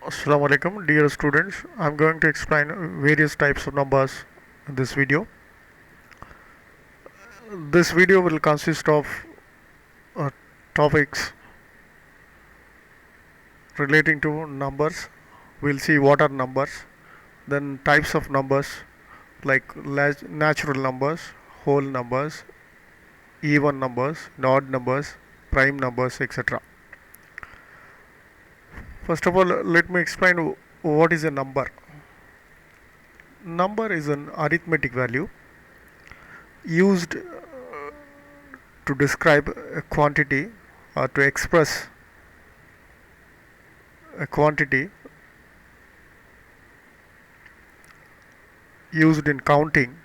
Assalamu alaikum, dear students. I'm going to explain various types of numbers in this video. This video will consist of uh, topics relating to numbers. We'll see what are numbers, then types of numbers like natural numbers, whole numbers, even numbers, odd numbers, prime numbers, etc. First of all, let me explain what is a number. Number is an arithmetic value used to describe a quantity or to express a quantity used in counting,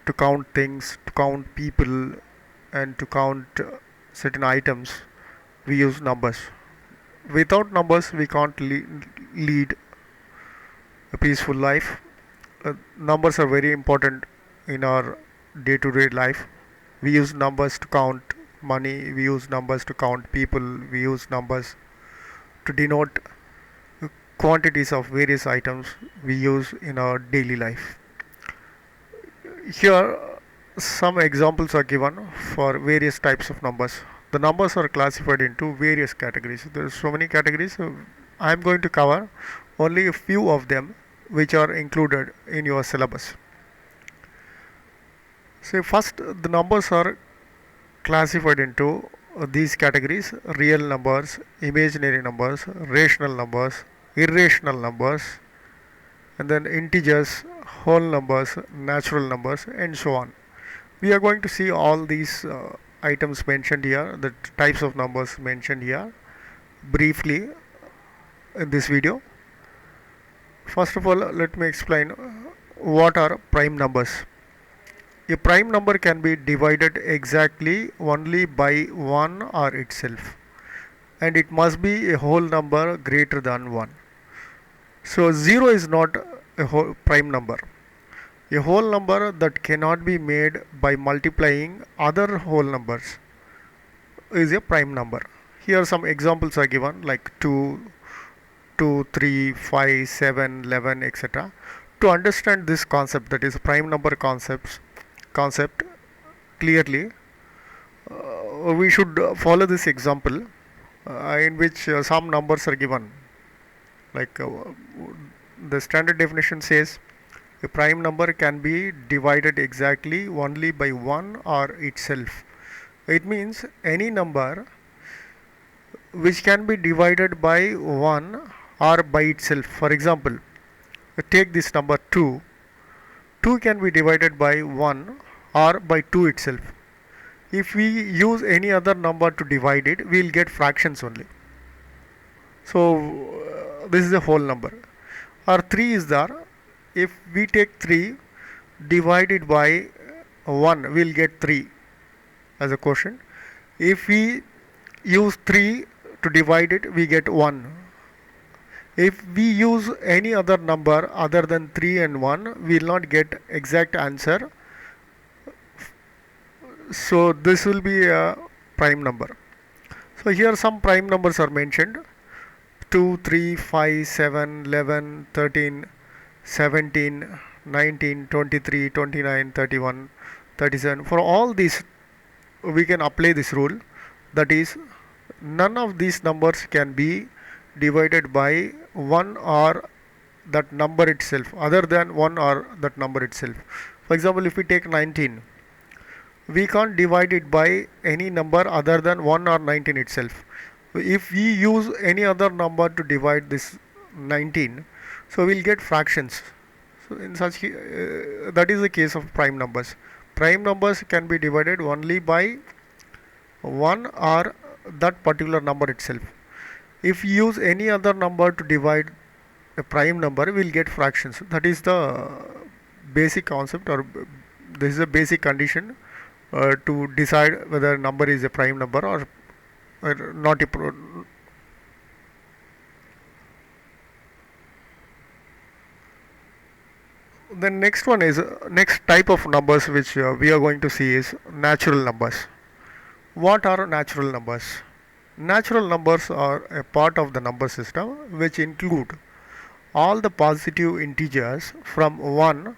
to count things, to count people, and to count certain items. We use numbers. Without numbers, we can't lead a peaceful life. Numbers are very important in our day to day life. We use numbers to count money, we use numbers to count people, we use numbers to denote quantities of various items we use in our daily life. Here, some examples are given for various types of numbers. The numbers are classified into various categories. There are so many categories. I am going to cover only a few of them which are included in your syllabus. So first, the numbers are classified into these categories: real numbers, imaginary numbers, rational numbers, irrational numbers, and then integers, whole numbers, natural numbers, and so on. We are going to see all these items mentioned here, the types of numbers mentioned here, briefly in this video. First of all, let me explain what are prime numbers. A prime number can be divided exactly only by 1 or itself, and it must be a whole number greater than 1. So 0 is not a whole prime number. A whole number that cannot be made by multiplying other whole numbers is a prime number. Here some examples are given like 2, 2, 3, 5, 7, 11, etc. To understand this concept, that is prime number concept clearly, we should follow this example in which some numbers are given. Like the standard definition says, a prime number can be divided exactly only by 1 or itself. It means any number which can be divided by 1 or by itself. For example, take this number 2. 2 can be divided by 1 or by 2 itself. If we use any other number to divide it, we will get fractions only. So this is a whole number. Or 3 is there. If we take 3 divided by 1, we will get 3 as a quotient. If we use 3 to divide it, we get 1. If we use any other number other than 3 and 1, we will not get exact answer. So this will be a prime number. So here some prime numbers are mentioned: 2, 3, 5, 7, 11, 13, 17, 19, 23, 29, 31, 37. For all these, we can apply this rule, that is, none of these numbers can be divided by 1 or that number itself, other than 1 or that number itself. For example, if we take 19, we can't divide it by any number other than 1 or 19 itself. If we use any other number to divide this 19, so we'll get fractions. So in such that is the case of prime numbers. Prime numbers can be divided only by 1 or that particular number itself. If we use any other number to divide a prime number, we'll get fractions. That is the basic concept, or this is a basic condition to decide whether a number is a prime number or not a The next one is next type of numbers which we are going to see is natural numbers. What are natural numbers? Natural numbers are a part of the number system which include all the positive integers from 1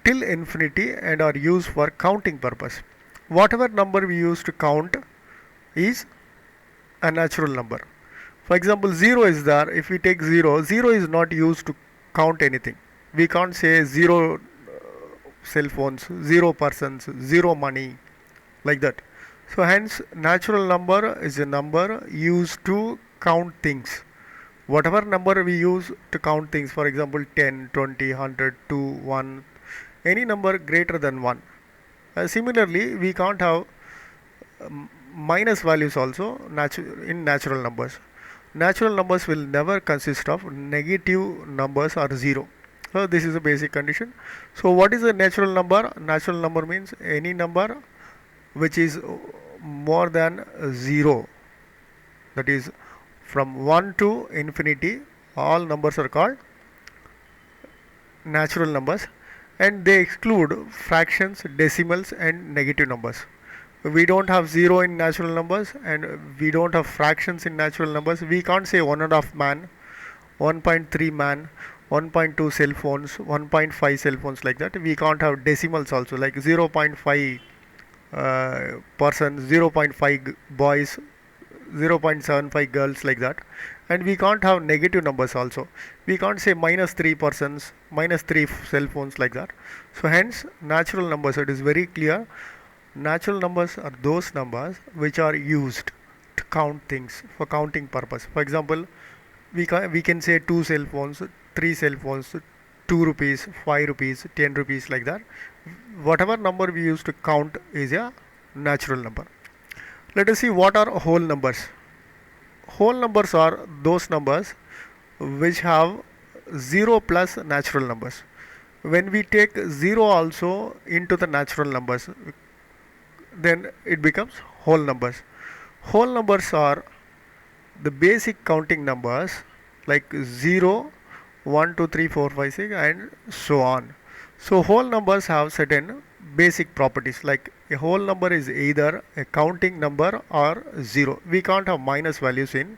till infinity and are used for counting purpose. Whatever number we use to count is a natural number. For example, 0 is there. If we take 0, 0 is not used to count anything. We can't say 0 cell phones, 0 persons, 0 money, like that. So hence natural number is a number used to count things. Whatever number we use to count things, for example 10, 20, 100, 2, 1, any number greater than 1. Similarly, we can't have minus values also in natural numbers. Natural numbers will never consist of negative numbers or 0. So this is a basic condition. So what is a natural number? Natural number means any number which is more than 0, that is from 1 to infinity, all numbers are called natural numbers, and they exclude fractions, decimals and negative numbers. We don't have 0 in natural numbers and we don't have fractions in natural numbers. We can't say 1.5 man, 1.3 man, 1.2 cell phones, 1.5 cell phones, like that. We can't have decimals also, like 0.5 persons, 0.5 boys, 0.75 girls, like that. And we can't have negative numbers also. We can't say minus 3 persons, minus 3 cell phones, like that. So hence natural numbers, it is very clear, natural numbers are those numbers which are used to count things for counting purpose. For example, we can say 2 cell phones, 3 cell phones, 2 rupees, 5 rupees, 10 rupees, like that. Whatever number we use to count is a natural number. Let us see what are whole numbers. Whole numbers are those numbers which have 0 plus natural numbers. When we take 0 also into the natural numbers, then it becomes whole numbers. Whole numbers are the basic counting numbers like 0, 1, 2, 3, 4, 5, 6 and so on. So whole numbers have certain basic properties, like a whole number is either a counting number or 0. We can't have minus values in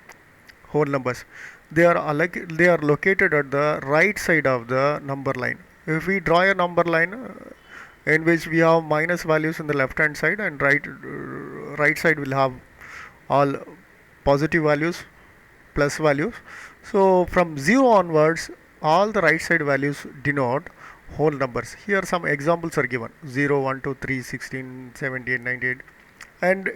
whole numbers. They are located at the right side of the number line. If we draw a number line in which we have minus values in the left hand side and right side will have all positive values, plus values. So from 0 onwards, all the right side values denote whole numbers. Here some examples are given: 0, 1, 2, 3, 16, 17, 98. And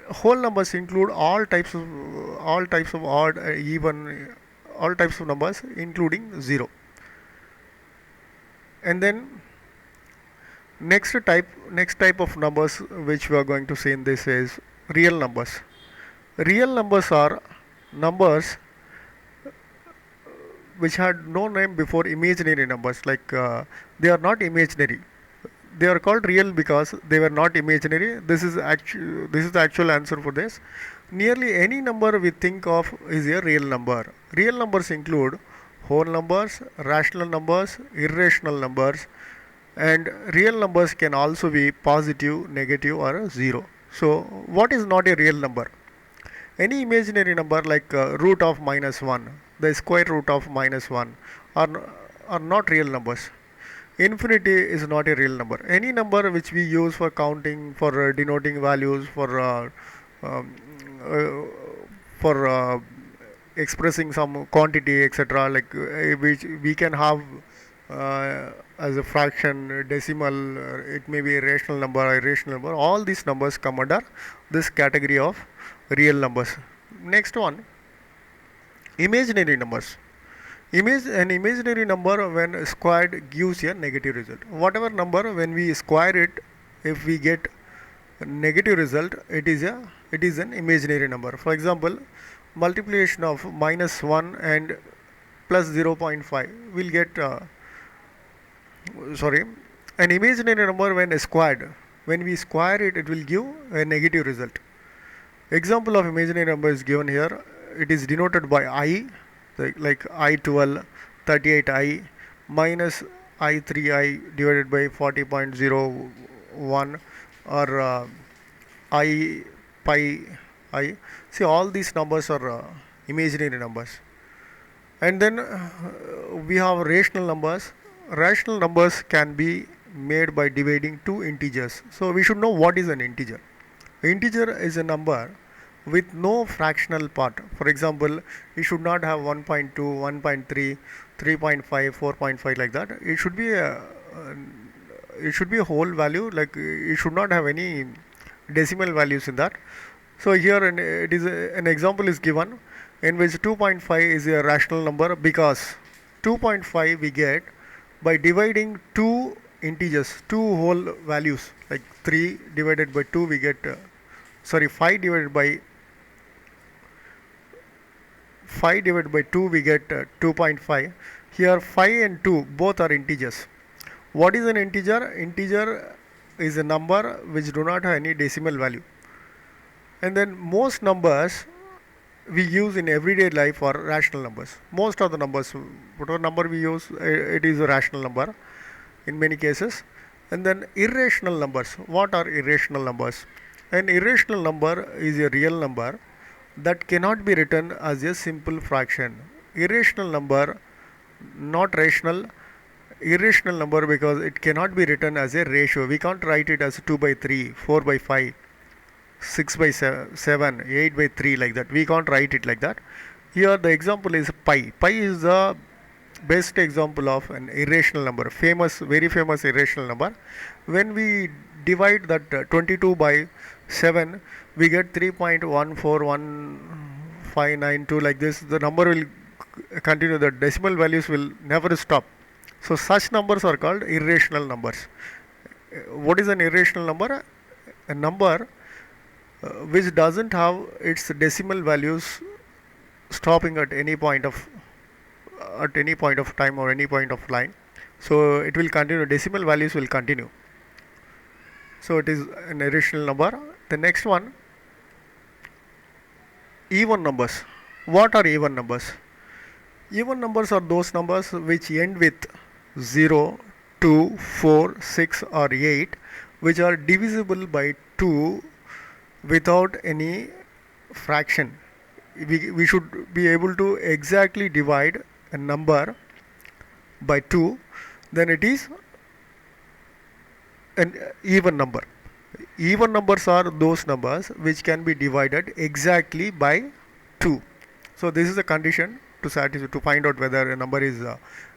whole numbers include all types of odd, even, all types of numbers including 0. And then next type of numbers which we are going to see in this is real numbers. Real numbers are numbers which had no name before imaginary numbers, like they are not imaginary. They are called real because they were not imaginary. This is the actual answer for this. Nearly any number we think of is a real number. Real numbers include whole numbers, rational numbers, irrational numbers, and real numbers can also be positive, negative or 0. So what is not a real number? Any imaginary number like root of minus 1, the square root of minus 1 are not real numbers. Infinity is not a real number. Any number which we use for counting, for denoting values, um, for expressing some quantity, etc., like which we can have as a fraction, decimal, it may be a rational number or irrational number. All these numbers come under this category of real numbers. Next one, imaginary numbers. An imaginary number when squared gives a negative result. Whatever number when we square it, if we get a negative result, it is an imaginary number. For example, multiplication of minus 1 and plus 0.5 will get an imaginary number when squared. When we square it, it will give a negative result. Example of imaginary number is given here. It is denoted by I, like I12, 38i minus I3i divided by 40.01, or I pi I. See, all these numbers are imaginary numbers. And then we have rational numbers. Rational numbers can be made by dividing two integers. So we should know what is an integer. Integer is a number with no fractional part. For example, it should not have 1.2, 1.3, 3.5, 4.5 like that. It should be a whole value, like it should not have any decimal values in that. So here an example is given in which 2.5 is a rational number because 2.5 we get by dividing two integers, two whole values, like 3 divided by 2 we get 5 divided by 2 we get 2.5. Here 5 and 2 both are integers. What is an integer? Integer is a number which do not have any decimal value. And then most numbers we use in everyday life are rational numbers. Most of the numbers, whatever number we use, it is a rational number in many cases. And then irrational numbers. What are irrational numbers? An irrational number is a real number that cannot be written as a simple fraction. Irrational number, not rational. Irrational number because it cannot be written as a ratio. We can't write it as 2 by 3, 4 by 5, 6 by 7, 8 by 3 like that. We can't write it like that. Here the example is pi. Pi is the best example of an irrational number, very famous irrational number. When we divide that 22 by 7, we get 3.14159 like this. The number will continue, the decimal values will never stop. So such numbers are called irrational numbers. What is an irrational number? A number which doesn't have its decimal values stopping at any point of time or any point of line. So it will continue, decimal values will continue. So it is an irrational number. The next one, even numbers. What are even numbers? Even numbers are those numbers which end with 0, 2, 4, 6 or 8, which are divisible by 2 without any fraction. We should be able to exactly divide a number by 2, then it is an even number. Even numbers are those numbers which can be divided exactly by 2. So this is the condition to find out whether a number is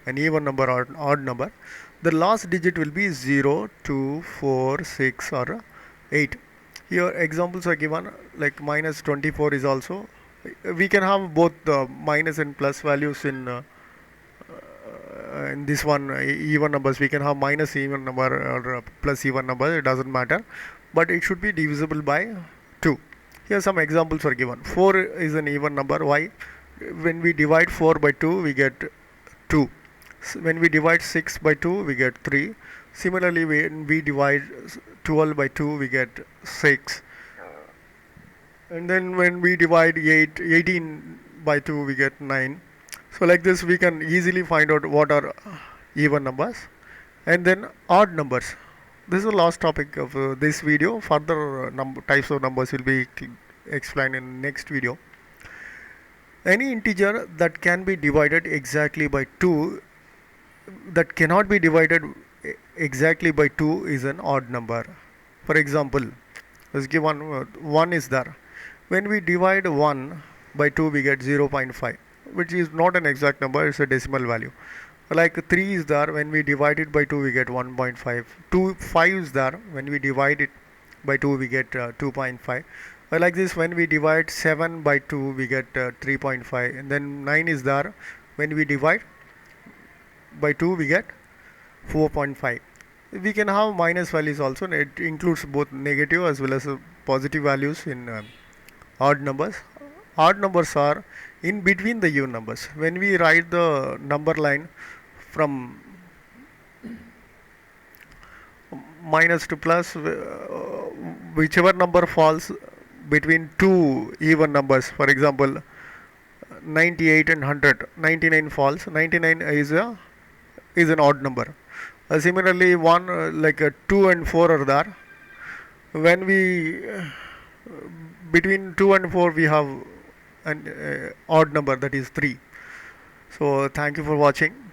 an even number or an odd number. The last digit will be 0, 2, 4, 6 or 8. Here examples are given, like minus 24 is also. We can have both minus and plus values in this one, even numbers. We can have minus even number or plus even number, it doesn't matter, but it should be divisible by 2. Here some examples are given. 4 is an even number. Why? When we divide 4 by 2 we get 2. When we divide 6 by 2 we get 3. Similarly, when we divide 12 by 2 we get 6. And then when we divide 18 by 2 we get 9. So like this we can easily find out what are even numbers. And then odd numbers. This is the last topic of this video. Further types of numbers will be explained in next video. Any integer that can be divided exactly by 2, that cannot be divided exactly by 2 is an odd number. For example, let's give 1 is there. When we divide 1 by 2 we get 0.5, which is not an exact number, it's a decimal value. Like 3 is there, when we divide it by 2 we get 1.5. 5 is there, when we divide it by 2 we get 2.5. Like this, when we divide 7 by 2 we get 3.5. And then 9 is there, when we divide by 2 we get 4.5. We can have minus values also, and it includes both negative as well as positive values in odd numbers. Odd numbers are in between the even numbers. When we write the number line from minus to plus, whichever number falls between two even numbers, for example 98 and 100, 99 falls, 99 is an odd number. Similarly, 2 and 4 are there. When we between 2 and 4 we have an odd number, that is 3. So thank you for watching.